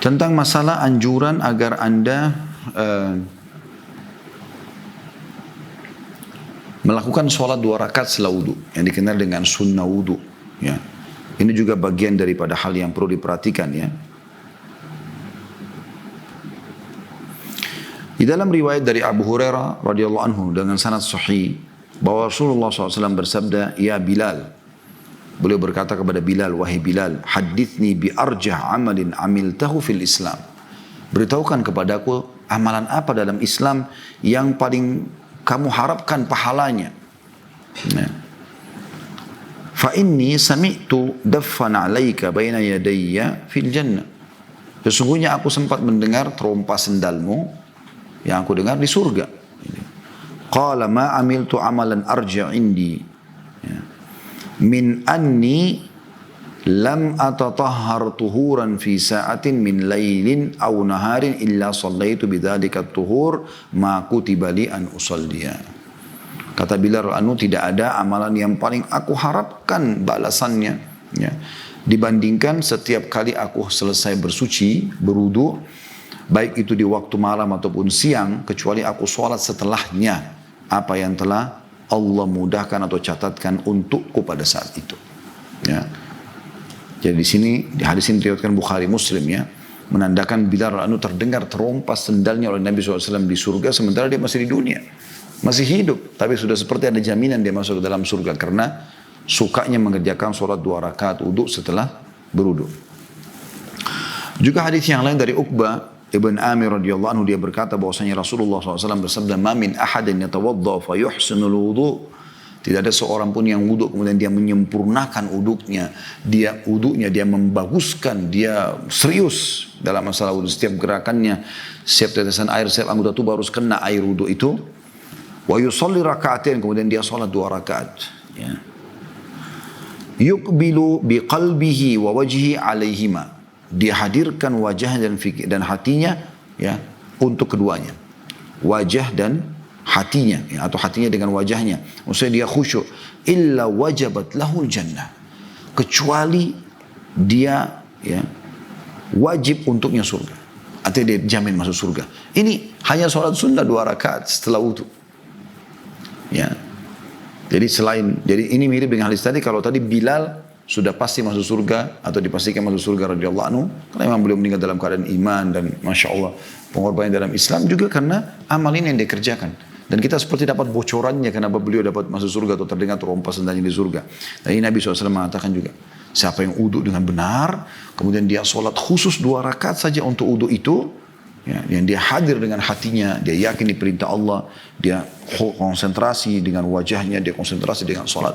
Tentang masalah anjuran agar Anda melakukan sholat 2 rakaat setelah wudu, yang dikenal dengan sunnah wudu. Ya. Ini juga bagian daripada hal yang perlu diperhatikan, ya. Di dalam riwayat dari Abu Hurairah radhiyallahu anhu dengan sanad sahih bahwa Rasulullah SAW bersabda, "Ya Bilal," beliau berkata kepada Bilal, "Wahai Bilal, hadithni bi arjah amalin amiltahu fil Islam." Beritahukan kepadaku amalan apa dalam Islam yang paling kamu harapkan pahalanya. Nah. Fa inni sami'tu daffan 'alaika baina yadayya fil jannah. Sesungguhnya aku sempat mendengar terompas sendalmu yang aku dengar di surga. Qala ma amiltu amalan arja' indi min anni lam atatahhar tuhuran fi sa'atin min lailin aw naharin illa sallaitu bidzalika at-tuhur ma kutiba li an usalliya. Kata Bilal anu, tidak ada amalan yang paling aku harapkan balasannya, ya, dibandingkan setiap kali aku selesai bersuci, berwudu, baik itu di waktu malam ataupun siang, kecuali aku sholat setelahnya apa yang telah Allah mudahkan atau catatkan untukku pada saat itu. Ya. Jadi di sini, di hadis ini diriwayatkan Bukhari Muslim, ya, menandakan Bilal anu terdengar terompas sendalnya oleh Nabi SAW di surga sementara dia masih di dunia, masih hidup, tapi sudah seperti ada jaminan dia masuk ke dalam surga karena sukanya mengerjakan sholat 2 rakaat wudu setelah berwudu. Juga hadis yang lain dari Uqbah Ibn Amir radhiyallahu anhu, dia berkata bahwasanya Rasulullah SAW bersabda, "Ma min ahadin yatawadda fa yuhsinul wudu." Tidak ada seorang pun yang wuduk kemudian dia menyempurnakan wuduknya, dia membaguskan, dia serius dalam masalah wuduk. Setiap gerakannya, setiap tetesan air, setiap anggota tubuh harus kena air wuduk itu. Wa yusalli raka'atain, kemudian dia salat 2 rakaat. Ya. Yuqbilu biqalbihi wa wajhihi alaihima. Dia hadirkan wajah dan hatinya, ya, untuk keduanya. Wajah dan hatinya, ya, atau hatinya dengan wajahnya. Maksudnya dia khusyuk. Illa wajabat lahul jannah. Kecuali dia, ya, wajib untuknya surga. Artinya dia jamin masuk surga. Ini hanya sholat sunnah 2 rakaat setelah wudu. Ya. Jadi ini mirip dengan hadis tadi. Kalau tadi Bilal sudah pasti masuk surga atau dipastikan masuk surga radhiyallahu anhu karena memang beliau meninggal dalam keadaan iman dan masya Allah pengorbanan dalam Islam, juga karena amal ini yang dia kerjakan. Dan kita seperti dapat bocorannya kenapa beliau dapat masuk surga atau terdengar terompas sendalnya di surga. Dan ini Nabi SAW mengatakan juga, siapa yang wudu dengan benar, kemudian dia sholat khusus 2 rakaat saja untuk wudu itu, ya, yang dia hadir dengan hatinya, dia yakin di perintah Allah, dia konsentrasi dengan wajahnya, dia konsentrasi dengan sholat,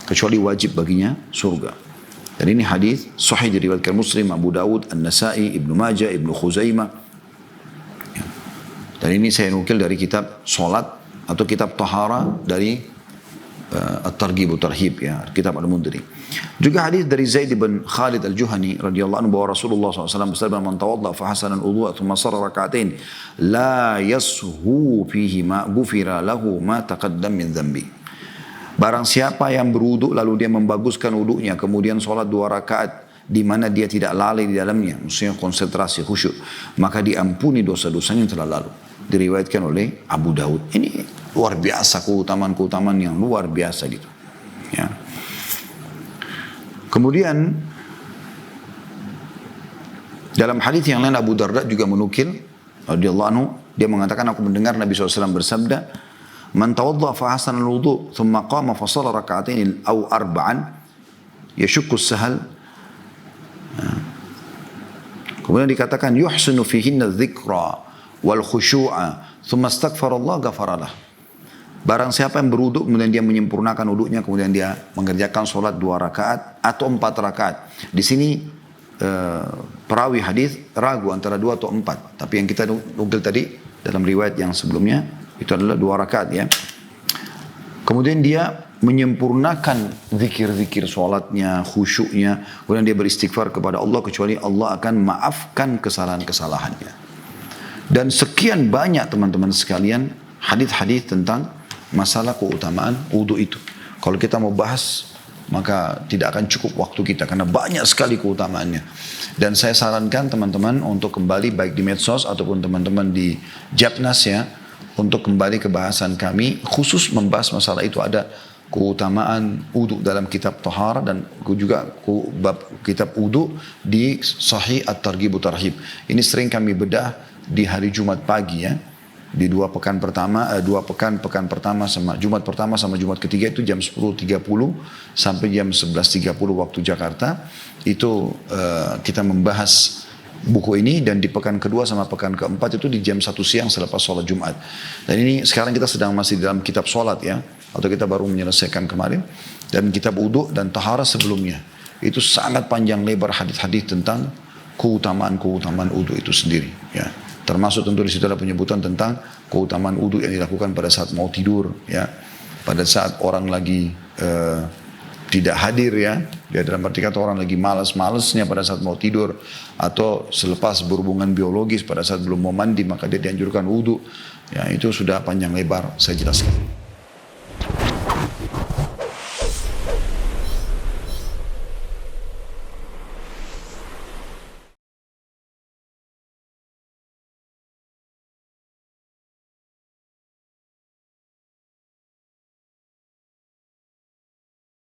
kecuali wajib baginya surga. Dan ini hadis sahih diriwayatkan Muslim, Abu Dawud, An-Nasa'i, Ibnu Majah, Ibnu Khuzaimah. Ya. Dan ini saya nukil dari kitab sholat atau kitab tahara dari At-Targhib wa Tarhib, ya, kitab Al-Mundhiri. Juga hadis dari Zaid bin Khalid Al-Juhani radhiyallahu anhu bahwa Rasulullah SAW bersabda, "Man tawadda fa hasana al-wudu' thumma salla rak'atain la yashu fihi ma ghufira lahu ma taqaddam min dhanbi." Barang siapa yang berwudu lalu dia membaguskan wudunya, kemudian sholat 2 rakaat di mana dia tidak lalai di dalamnya, maksudnya konsentrasi khusyuk, maka diampuni dosa-dosanya yang telah lalu. Diriwayatkan oleh Abu Dawud. Ini luar biasa, keutamaan yang luar biasa gitu. Ya. Kemudian dalam hadis yang lain Abu Darda juga menukil radhiyallahu anhu, dia mengatakan, aku mendengar Nabi SAW bersabda, "Man tawadda fa hasana al-wudu, thumma qama fa shalla rak'atain aw arba'an yashukku as-sahal." Kemudian dikatakan yuhsinu fihinna dzikra wal khusyu'a thumma astaghfara Allah ghafara lah. Barang siapa yang berwudu kemudian dia menyempurnakan wudunya, kemudian dia mengerjakan sholat 2 rakaat atau 4 rakaat. Di sini perawi hadis ragu antara 2 atau 4. Tapi yang kita nukil tadi dalam riwayat yang sebelumnya itu adalah 2 rakaat, ya. Kemudian dia menyempurnakan zikir-zikir sholatnya, khusyuknya. Kemudian dia beristighfar kepada Allah, kecuali Allah akan maafkan kesalahan-kesalahannya. Dan sekian banyak teman-teman sekalian hadis-hadis tentang masalah keutamaan wudu itu. Kalau kita mau bahas maka tidak akan cukup waktu kita karena banyak sekali keutamaannya. Dan saya sarankan teman-teman untuk kembali baik di medsos ataupun teman-teman di Japnas ya, untuk kembali ke bahasan kami khusus membahas masalah itu. Ada keutamaan wudu dalam kitab Tahara dan juga bab kitab wudu di Sahih At-Targhib Tarhib. Ini sering kami bedah di hari Jumat pagi ya. Di pekan pertama sama Jumat pertama sama Jumat ketiga itu jam 10.30 sampai jam 11.30 waktu Jakarta. Itu kita membahas buku ini, dan di pekan kedua sama pekan keempat itu di jam 1 siang selepas sholat Jumat. Dan ini sekarang kita sedang masih dalam kitab sholat ya, atau kita baru menyelesaikan kemarin. Dan kitab wudu dan tahara sebelumnya. Itu sangat panjang lebar hadis-hadis tentang keutamaan wudu itu sendiri ya. Termasuk tentu di situ ada penyebutan tentang keutamaan wudu yang dilakukan pada saat mau tidur ya. Pada saat orang lagi tidak hadir ya. Ya dalam arti kata orang lagi malas-malasnya pada saat mau tidur, atau selepas berhubungan biologis pada saat belum mau mandi, maka dia dianjurkan wudu. Ya itu sudah panjang lebar saya jelaskan.